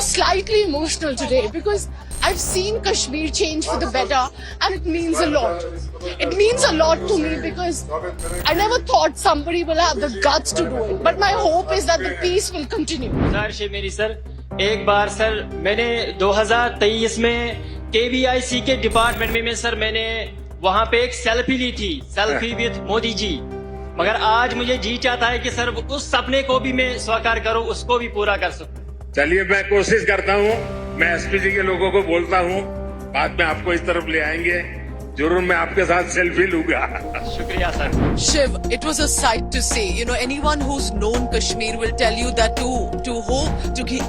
slightly emotional today because I've seen Kashmir change for the better, and it means a lot. It means a lot to me because I never thought somebody will have the guts to do it. But my hope is that the peace will continue. Sir एक बार sir मैंने 2023 में KVIC के department में sir मैंने वहाँ पे एक selfie ली थी, सेल्फी विद मोदी जी। मगर आज मुझे जी चाहता है कि सर उस सपने को भी मैं साकार करूं, उसको भी पूरा कर सकूं। चलिए मैं कोशिश करता हूं, मैं एसपीजी के लोगों को बोलता हूं, बाद में आपको इस तरफ ले आएंगे, जरूर मैं आपके साथ सेल्फी लूंगा। शुक्रिया sir. Shiv, it was a sight to see. You know, anyone who's known Kashmir will tell you that to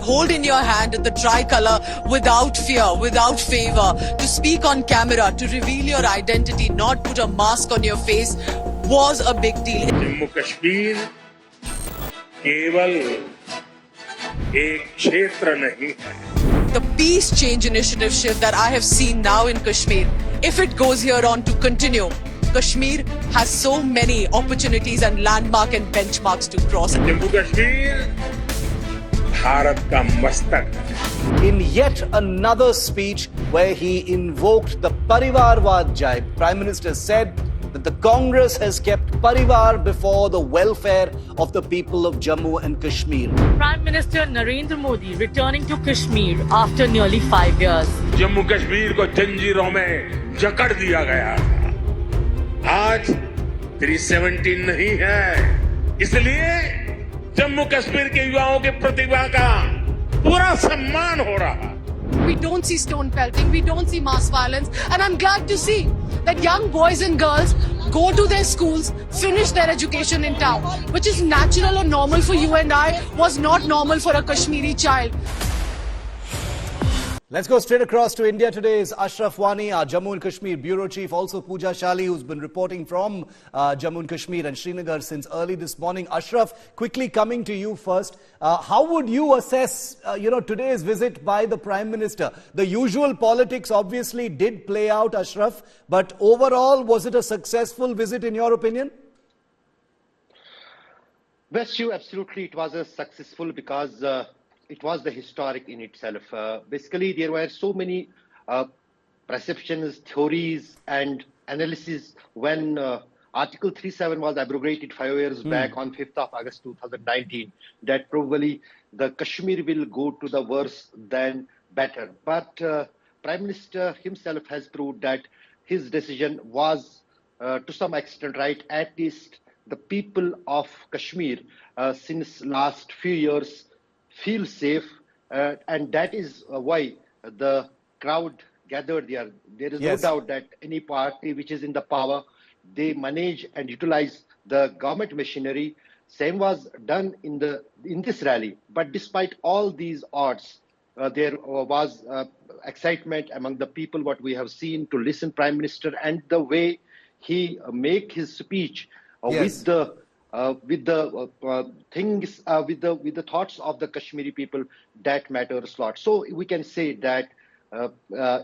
hold in your hand the tricolor without fear, without favor, to speak on camera, to reveal your identity, not put a mask on your face, was a big deal. Jammu Kashmir केवल एक क्षेत्र नहीं है। The peace change initiative, Shiv, that I have seen now in Kashmir, if it goes here on to continue, Kashmir has so many opportunities and landmark and benchmarks to cross. Jammu Kashmir Bharat का मस्तक है। In yet another speech where he invoked the Parivarwad jibe, Prime Minister said that the Congress has kept Parivar before the welfare of the people of Jammu and Kashmir. Prime Minister Narendra Modi returning to Kashmir after nearly 5 years. Jammu Kashmir को जंजीरों में जकड़ दिया गया था। आज 317 नहीं है, इसलिए जम्मू कश्मीर के युवाओं की प्रतिभा का पूरा सम्मान हो रहा। We don't see stone pelting, we don't see mass violence, and I'm glad to see that young boys and girls go to their schools, finish their education in town, which is natural or normal for you and I, was not normal for a Kashmiri child. Let's go straight across to India. Today is Ashraf Wani, our Jammu and Kashmir Bureau Chief, also Pooja Shali, who's been reporting from Jammu and Kashmir and Srinagar since early this morning. Ashraf, quickly coming to you first, how would you assess, today's visit by the Prime Minister? The usual politics obviously did play out, Ashraf, but overall, was it a successful visit in your opinion? Best you, absolutely, it was a successful because it was the historic in itself. Basically, there were so many perceptions, theories, and analysis when Article 37 was abrogated 5 years back on 5th of August 2019, that probably the Kashmir will go to the worse than better. But Prime Minister himself has proved that his decision was to some extent right. At least the people of Kashmir since last few years feel safe, and that is why the crowd gathered there. There is no doubt that any party which is in the power, they manage and utilize the government machinery. Same was done in this rally. But despite all these odds, there was excitement among the people. What we have seen to listen Prime Minister and the way he make his speech with the things, with the thoughts of the Kashmiri people, that matters a lot. So we can say that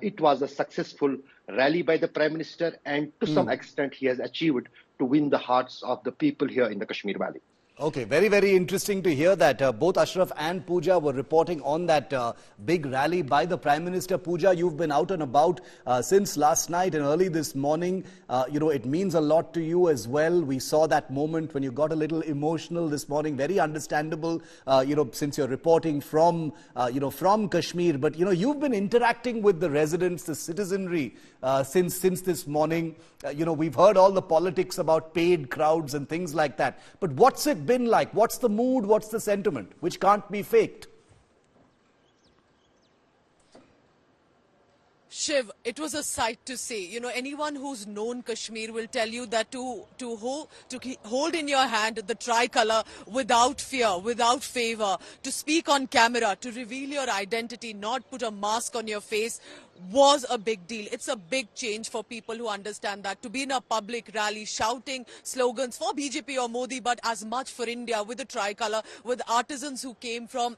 it was a successful rally by the Prime Minister, and to some extent he has achieved to win the hearts of the people here in the Kashmir Valley. Okay, very, very interesting to hear that both Ashraf and Pooja were reporting on that big rally by the Prime Minister. Pooja, you've been out and about since last night and early this morning. It means a lot to you as well. We saw that moment when you got a little emotional this morning. Very understandable, since you're reporting from Kashmir. But, you've been interacting with the residents, the citizenry since this morning. We've heard all the politics about paid crowds and things like that. But what's it been like? What's the mood? What's the sentiment? Which can't be faked. Shiv, it was a sight to see. Anyone who's known Kashmir will tell you that to hold in your hand the tricolor without fear, without favor, to speak on camera, to reveal your identity, not put a mask on your face, was a big deal. It's a big change for people who understand that to be in a public rally shouting slogans for BJP or Modi, but as much for India with the tricolour, with artisans who came from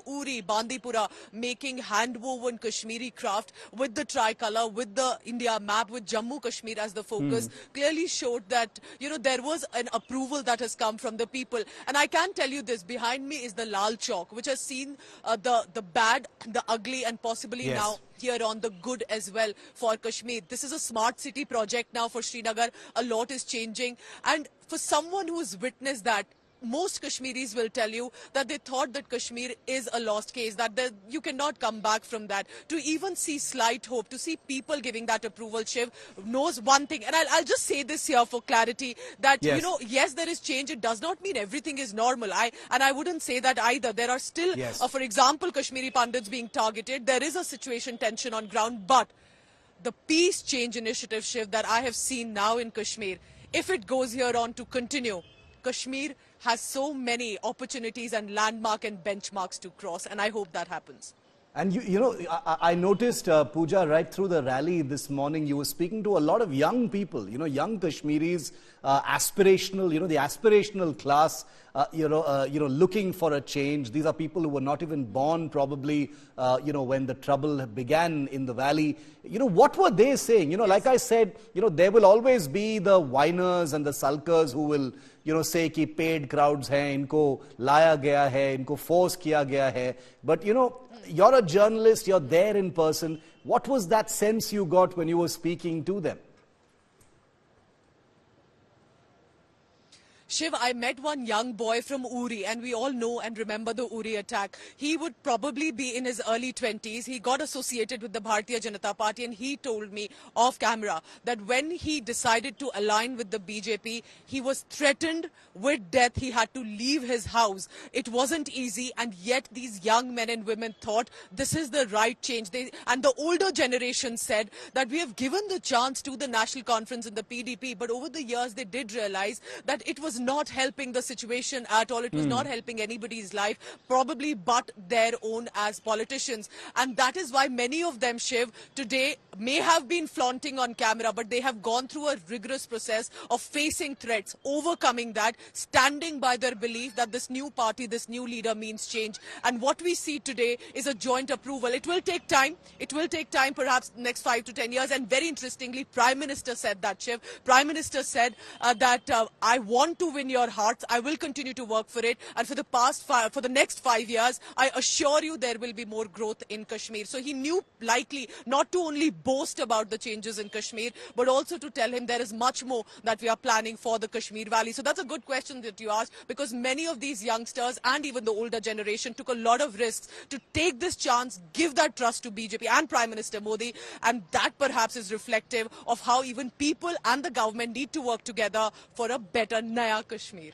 Uri, Bandipura, making hand-woven Kashmiri craft with the tricolour, with the India map, with Jammu Kashmir as the focus, clearly showed that, you know, there was an approval that has come from the people. And I can tell you this, behind me is the Lal Chowk, which has seen the bad, the ugly, and possibly Yes. now here on the good as well for Kashmir. This is a smart city project now for Srinagar. A lot is changing. And for someone who's witnessed that, most Kashmiris will tell you that they thought that Kashmir is a lost case, that you cannot come back from that. To even see slight hope, to see people giving that approval, Shiv, knows one thing. And I'll just say this here for clarity, that, Yes. you know, yes, there is change. It does not mean everything is normal. I wouldn't say that either. There are still, Yes. for example, Kashmiri Pandits being targeted. There is a situation tension on ground. But the peace change initiative, Shiv, that I have seen now in Kashmir, if it goes here on to continue, Kashmir has so many opportunities and landmark and benchmarks to cross, and I hope that happens. And you know, I noticed, Pooja, right through the rally this morning, you were speaking to a lot of young people, you know, young Kashmiris, aspirational, you know, the aspirational class, looking for a change. These are people who were not even born probably, when the trouble began in the valley. You know, what were they saying? You know, like I said, you know, there will always be the whiners and the sulkers who will, you know, say कि paid crowds हैं, इनको लाया गया है, इनको force किया गया है. But, you know, you're a journalist, you're there in person. What was that sense you got when you were speaking to them? Shiv, I met one young boy from Uri, and we all know and remember the Uri attack. He would probably be in his early 20s. He got associated with the Bharatiya Janata Party, and he told me off camera that when he decided to align with the BJP, he was threatened with death. He had to leave his house. It wasn't easy, and yet these young men and women thought this is the right change. And the older generation said that we have given the chance to the National Conference and the PDP, but over the years they did realize that it was not helping the situation at all. It was not helping anybody's life, probably but their own as politicians. And that is why many of them, Shiv, today may have been flaunting on camera, but they have gone through a rigorous process of facing threats, overcoming that, standing by their belief that this new party, this new leader means change. And what we see today is a joint approval. It will take time. It will take time, perhaps next 5 to 10 years. And very interestingly, Prime Minister said that, Shiv. Prime Minister said that I want to win your hearts. I will continue to work for it. And for the next 5 years, I assure you there will be more growth in Kashmir. So he knew likely not to only boast about the changes in Kashmir, but also to tell him there is much more that we are planning for the Kashmir Valley. So that's a good question that you asked, because many of these youngsters and even the older generation took a lot of risks to take this chance, give that trust to BJP and Prime Minister Modi. And that perhaps is reflective of how even people and the government need to work together for a better Naya Kashmir.